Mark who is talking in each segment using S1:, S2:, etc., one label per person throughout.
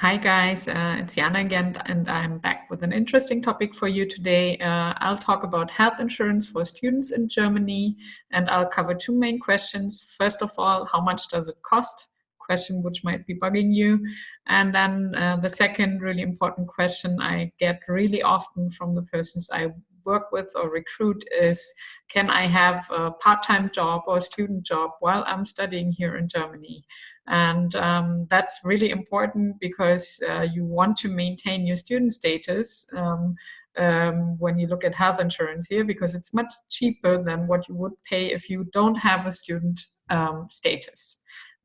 S1: Hi guys, it's Jana again, and I'm back with an interesting topic for you today. I'll talk about health insurance for students in Germany, and I'll cover two main questions. First of all, how much does it cost? Question which might be bugging you. And then the second really important question I get really often from the persons I work with or recruit is, can I have a part-time job or student job while I'm studying here in Germany? And that's really important because you want to maintain your student status when you look at health insurance here, because it's much cheaper than what you would pay if you don't have a student status.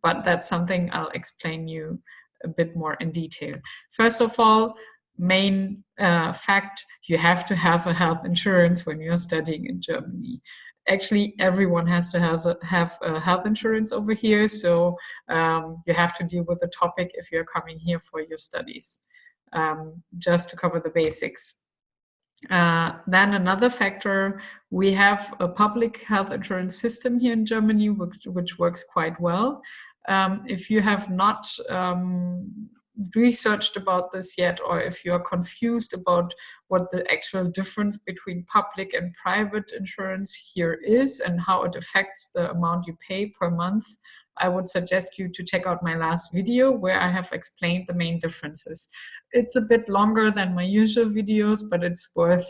S1: But that's something I'll explain you a bit more in detail. First of all, main fact, you have to have a health insurance when you're studying in Germany. Actually, everyone has to have a health insurance over here, so you have to deal with the topic if you're coming here for your studies, just to cover the basics. Then another factor, we have a public health insurance system here in Germany, which works quite well. If you have not researched about this yet, or if you are confused about what the actual difference between public and private insurance here is and how it affects the amount you pay per month, I would suggest you to check out my last video where I have explained the main differences. It's a bit longer than my usual videos, but it's worth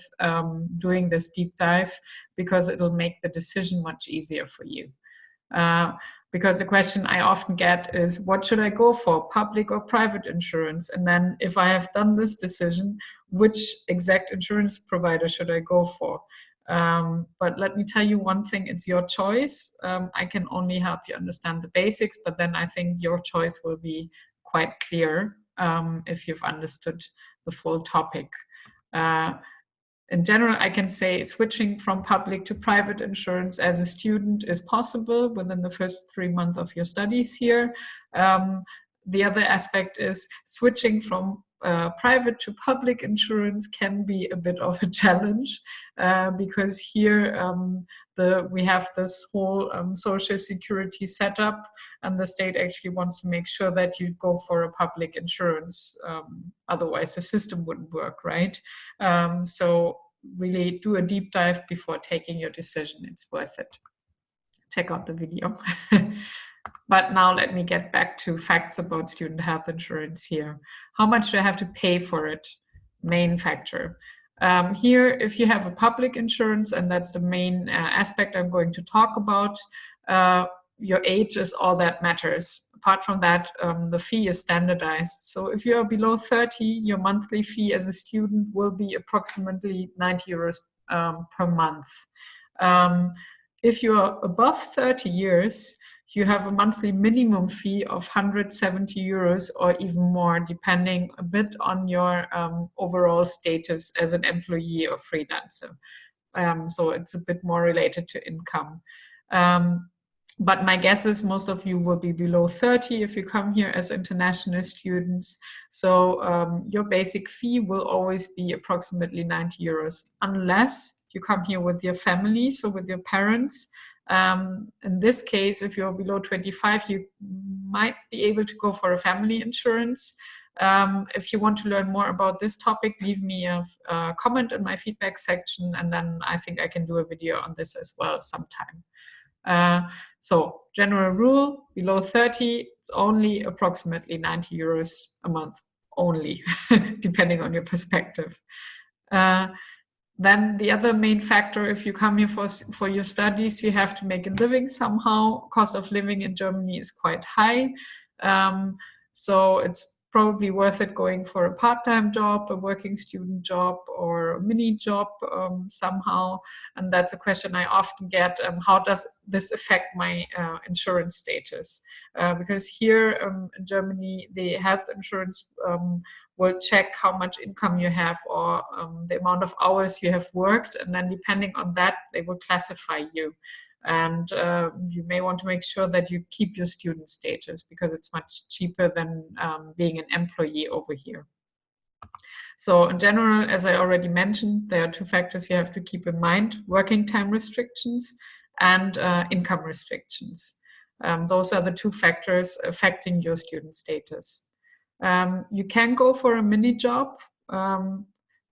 S1: doing this deep dive because it'll make the decision much easier for you. Because the question I often get is, what should I go for, public or private insurance? And then if I have done this decision, which exact insurance provider should I go for? But let me tell you one thing, it's your choice. I can only help you understand the basics, but then I think your choice will be quite clear if you've understood the full topic. In general, I can say switching from public to private insurance as a student is possible within the first 3 months of your studies here. The other aspect is switching from private to public insurance can be a bit of a challenge because here we have this whole social security setup, and the state actually wants to make sure that you go for a public insurance. Otherwise, the system wouldn't work, right? So really do a deep dive before taking your decision. It's worth it. Check out the video. But now let me get back to facts about student health insurance here. How much do I have to pay for it? Main factor. Here, if you have a public insurance, and that's the main aspect I'm going to talk about, your age is all that matters. Apart from that, the fee is standardized. So if you are below 30, your monthly fee as a student will be approximately 90 euros per month. If you are above 30 years, you have a monthly minimum fee of 170 euros or even more, depending a bit on your overall status as an employee or freelancer. So it's a bit more related to income. But my guess is most of you will be below 30 if you come here as international students. So your basic fee will always be approximately 90 euros, unless you come here with your family, so with your parents. In this case, if you're below 25, you might be able to go for a family insurance. If you want to learn more about this topic, leave me a comment in my feedback section, and then I think I can do a video on this as well sometime. So general rule, below 30, it's only approximately 90 euros a month, only, depending on your perspective. Then the other main factor, if you come here for your studies, you have to make a living somehow. Cost of living in Germany is quite high. So it's probably worth it going for a part-time job, a working student job, or a mini job somehow. And that's a question I often get. How does this affect my insurance status? Because here in Germany, the health insurance will check how much income you have or the amount of hours you have worked. And then depending on that, they will classify you. And you may want to make sure that you keep your student status because it's much cheaper than being an employee over here. So in general, as I already mentioned, there are two factors you have to keep in mind: working time restrictions and income restrictions. Those are the two factors affecting your student status. You can go for a mini job.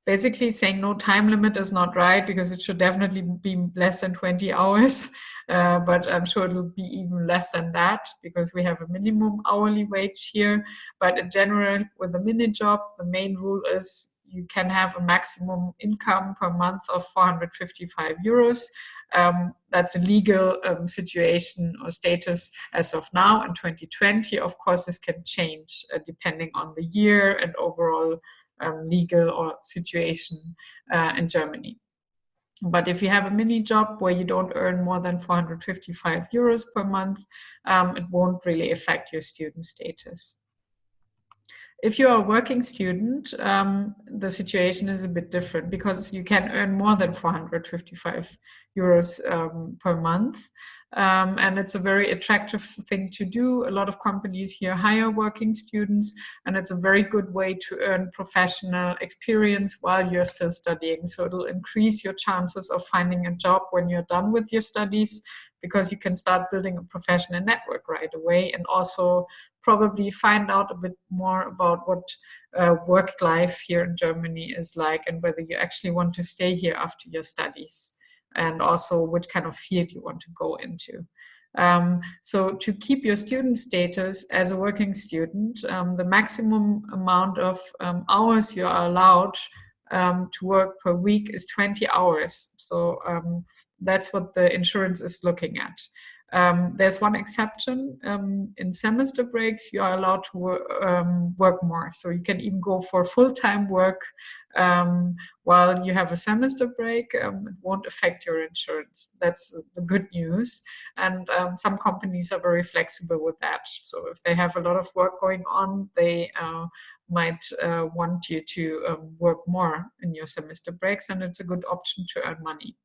S1: Basically saying no time limit is not right, because it should definitely be less than 20 hours. But I'm sure it'll be even less than that, because we have a minimum hourly wage here. But in general, with a mini job, the main rule is you can have a maximum income per month of 455 euros. That's a legal situation or status as of now in 2020. Of course, this can change depending on the year and overall legal or situation in Germany. But if you have a mini job where you don't earn more than 455 euros per month, it won't really affect your student status. If you're a working student, the situation is a bit different, because you can earn more than 455 euros per month. And it's a very attractive thing to do. A lot of companies here hire working students, and it's a very good way to earn professional experience while you're still studying. So it'll increase your chances of finding a job when you're done with your studies, because you can start building a professional network right away, and also probably find out a bit more about what work life here in Germany is like, and whether you actually want to stay here after your studies, and also which kind of field you want to go into. So to keep your student status as a working student, the maximum amount of hours you are allowed to work per week is 20 hours. So that's what the insurance is looking at. There's one exception. In semester breaks, you are allowed to work more. So you can even go for full-time work while you have a semester break. It won't affect your insurance. That's the good news. And some companies are very flexible with that. So if they have a lot of work going on, they might want you to work more in your semester breaks, and it's a good option to earn money.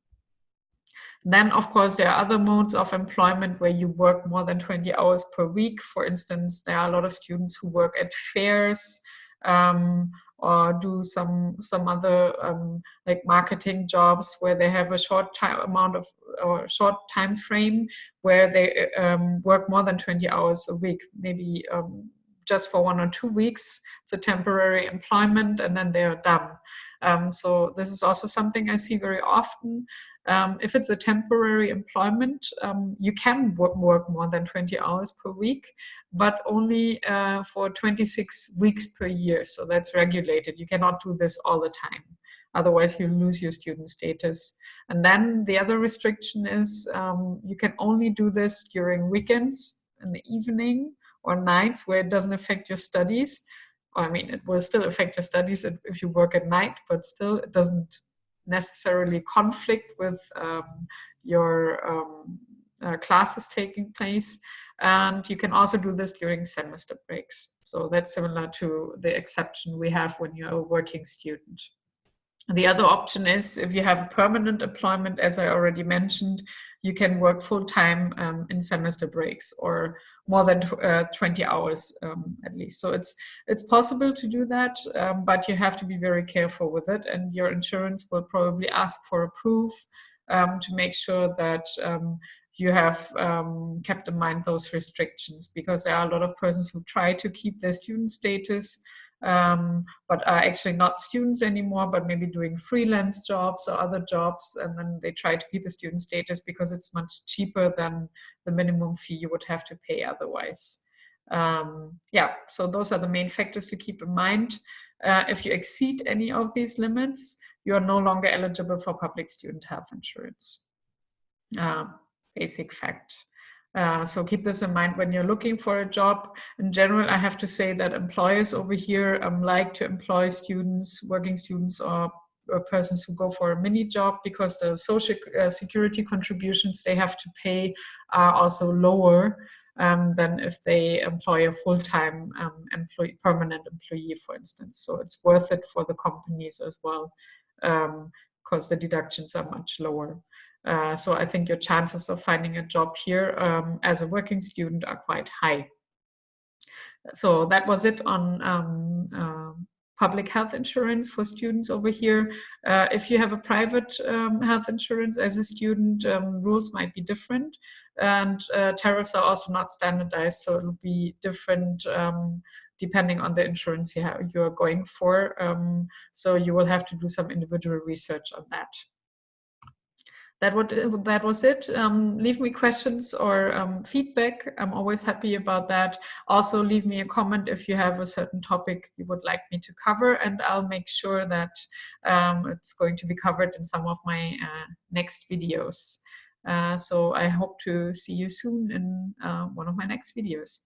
S1: Then, of course, there are other modes of employment where you work more than 20 hours per week. For instance, there are a lot of students who work at fairs or do some other like marketing jobs, where they have a short time frame where they work more than 20 hours a week, maybe just for 1 or 2 weeks. It's a temporary employment, and then they are done. So this is also something I see very often. If it's a temporary employment, you can work more than 20 hours per week, but only for 26 weeks per year. So that's regulated. You cannot do this all the time. Otherwise, you lose your student status. And then the other restriction is you can only do this during weekends, in the evening or nights, where it doesn't affect your studies. I mean, it will still affect your studies if you work at night, but still it doesn't necessarily conflict with your classes taking place. And you can also do this during semester breaks. So that's similar to the exception we have when you're a working student. The other option is, if you have a permanent employment, as I already mentioned, you can work full-time in semester breaks, or more than 20 hours at least. So it's possible to do that, but you have to be very careful with it, and your insurance will probably ask for a proof to make sure that you have kept in mind those restrictions, because there are a lot of persons who try to keep their student status but are actually not students anymore, but maybe doing freelance jobs or other jobs, and then they try to keep a student status because it's much cheaper than the minimum fee you would have to pay otherwise. Yeah, so those are the main factors to keep in mind. If you exceed any of these limits, you are no longer eligible for public student health insurance. Basic fact. So keep this in mind when you're looking for a job. In general, I have to say that employers over here like to employ students, working students, or persons who go for a mini job, because the social security contributions they have to pay are also lower than if they employ a full-time permanent employee, for instance. So it's worth it for the companies as well, because the deductions are much lower. So I think your chances of finding a job here as a working student are quite high. So that was it on public health insurance for students over here. If you have a private health insurance as a student, rules might be different, and tariffs are also not standardized, so it'll be different depending on the insurance you're going for. So you will have to do some individual research on that. That was it. Leave me questions or feedback. I'm always happy about that. Also, leave me a comment if you have a certain topic you would like me to cover, and I'll make sure that it's going to be covered in some of my next videos. So I hope to see you soon in one of my next videos.